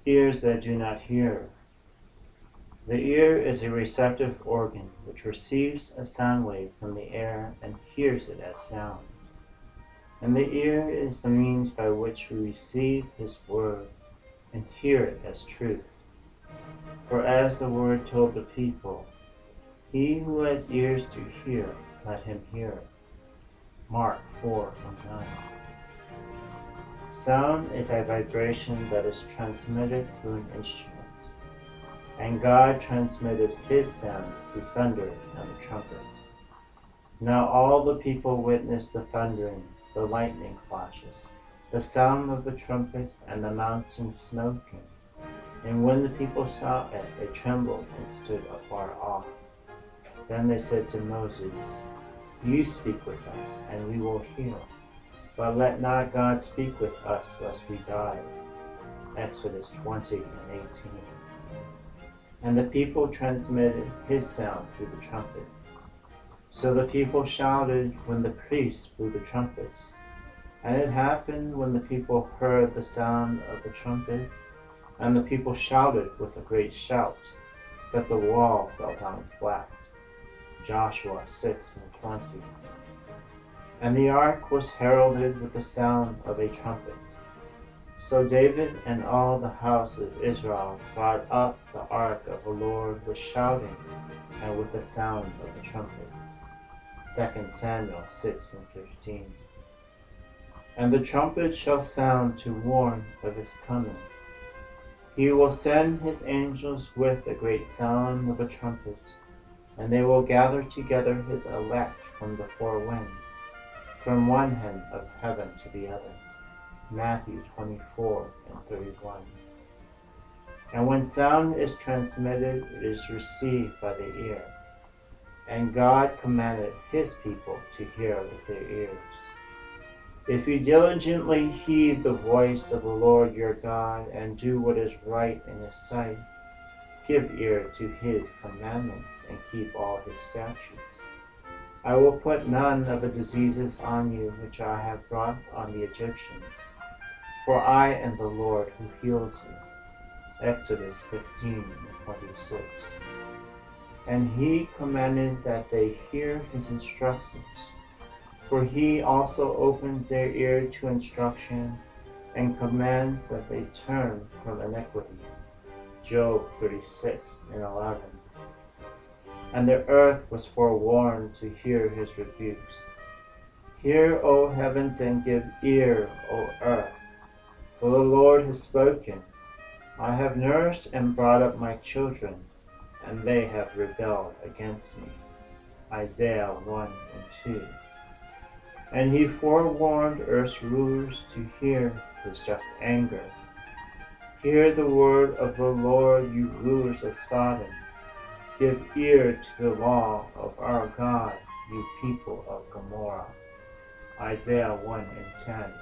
Ears that do not hear. The ear is a receptive organ which receives a sound wave from the air and hears it as sound. And the ear is the means by which we receive His word and hear it as truth. For as the word told the people, he who has ears to hear, let him hear. Mark 4:9. Sound is a vibration that is transmitted through an instrument, and God transmitted His sound through thunder and the trumpet. Now all the people witnessed the thunderings, the lightning flashes, the sound of the trumpet, and the mountain smoking. And when the people saw it, they trembled and stood afar off. Then they said to Moses, You speak with us, and we will hear. But let not God speak with us, lest we die. Exodus 20:18. And the people transmitted His sound through the trumpet. So the people shouted when the priests blew the trumpets. And it happened when the people heard the sound of the trumpet, and the people shouted with a great shout, that the wall fell down flat. Joshua 6:20. And the ark was heralded with the sound of a trumpet. So David and all the house of Israel brought up the ark of the Lord with shouting and with the sound of the trumpet. 2 Samuel 6:15. And the trumpet shall sound to warn of His coming. He will send His angels with a great sound of a trumpet, and they will gather together His elect from the four winds, from one end of heaven to the other. Matthew 24:31. And when sound is transmitted, it is received by the ear. And God commanded His people to hear with their ears. If you diligently heed the voice of the Lord your God, and do what is right in His sight, give ear to His commandments, and keep all His statutes, I will put none of the diseases on you which I have brought on the Egyptians, for I am the Lord who heals you. Exodus 15:26. And He commanded that they hear His instructions, for He also opens their ear to instruction, and commands that they turn from iniquity. Job 36:11. And the earth was forewarned to hear His rebukes. Hear, O heavens, and give ear, O earth, for the Lord has spoken. I have nourished and brought up my children, and they have rebelled against me. Isaiah 1:2. And He forewarned earth's rulers to hear His just anger. Hear the word of the Lord, you rulers of Sodom. Give ear to the law of our God, you people of Gomorrah. Isaiah 1:10.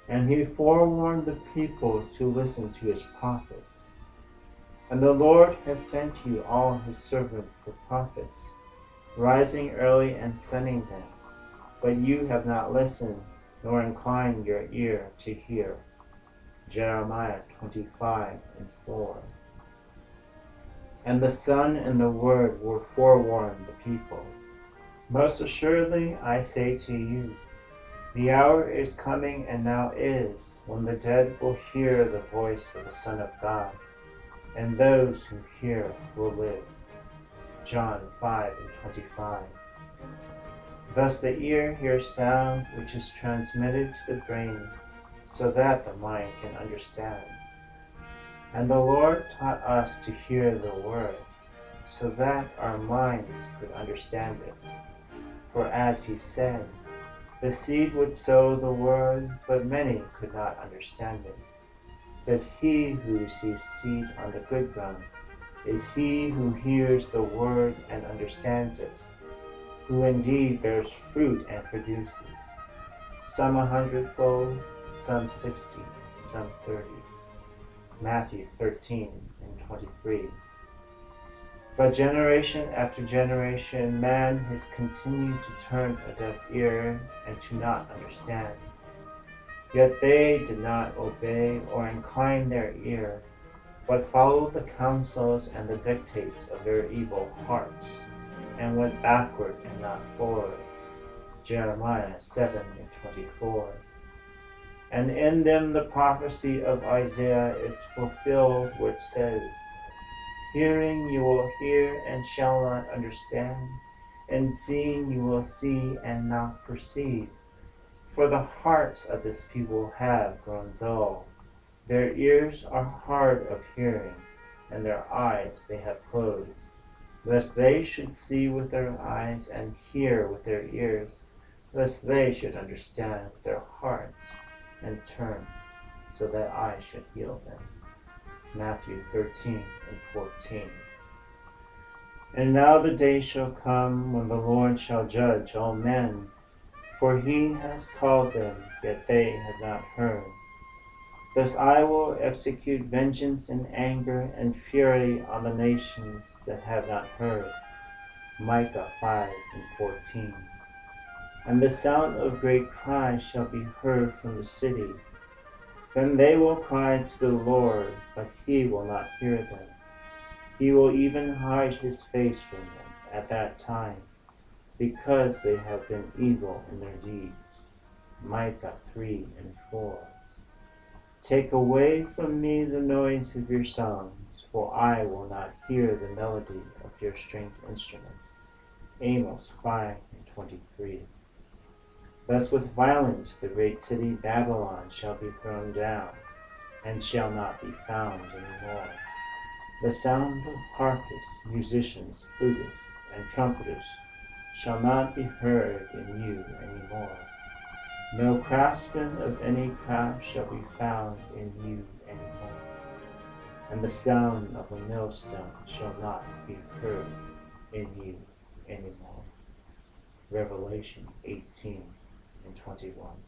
And He forewarned the people to listen to His prophets. And the Lord has sent you all His servants the prophets, rising early and sending them. But you have not listened, nor inclined your ear to hear. Jeremiah 25:4. And the Son and the Word were forewarned the people. Most assuredly I say to you, the hour is coming, and now is, when the dead will hear the voice of the Son of God, and those who hear will live. John 5:25. Thus the ear hears sound which is transmitted to the brain, so that the mind can understand. And the Lord taught us to hear the word, so that our minds could understand it. For as He said, the seed would sow the word, but many could not understand it. But he who receives seed on the good ground is he who hears the word and understands it, who indeed bears fruit and produces, some 100-fold, some 60, some 30. Matthew 13:23. But generation after generation, man has continued to turn a deaf ear and to not understand. Yet they did not obey or incline their ear, but followed the counsels and the dictates of their evil hearts, and went backward and not forward. Jeremiah 7:24. And in them the prophecy of Isaiah is fulfilled, which says, Hearing you will hear and shall not understand, and seeing you will see and not perceive. For the hearts of this people have grown dull. Their ears are hard of hearing, and their eyes they have closed, lest they should see with their eyes and hear with their ears, lest they should understand with their hearts and turn, so that I should heal them. Matthew 13:14. And now the day shall come when the Lord shall judge all men, for he has called them, yet they have not heard. Thus I will execute vengeance in anger and fury on the nations that have not heard. Micah 5:14. And the sound of great cry shall be heard from the city. Then they will cry to the Lord, but he will not hear them. He will even hide his face from them at that time, because they have been evil in their deeds. Micah 3:4. Take away from me the noise of your songs, for I will not hear the melody of your stringed instruments. Amos 5:23. Thus with violence the great city Babylon shall be thrown down, and shall not be found any more. The sound of harpists, musicians, flutists, and trumpeters shall not be heard in you any more. No craftsman of any craft shall be found in you any more. And the sound of a millstone shall not be heard in you any more. Revelation 18:21.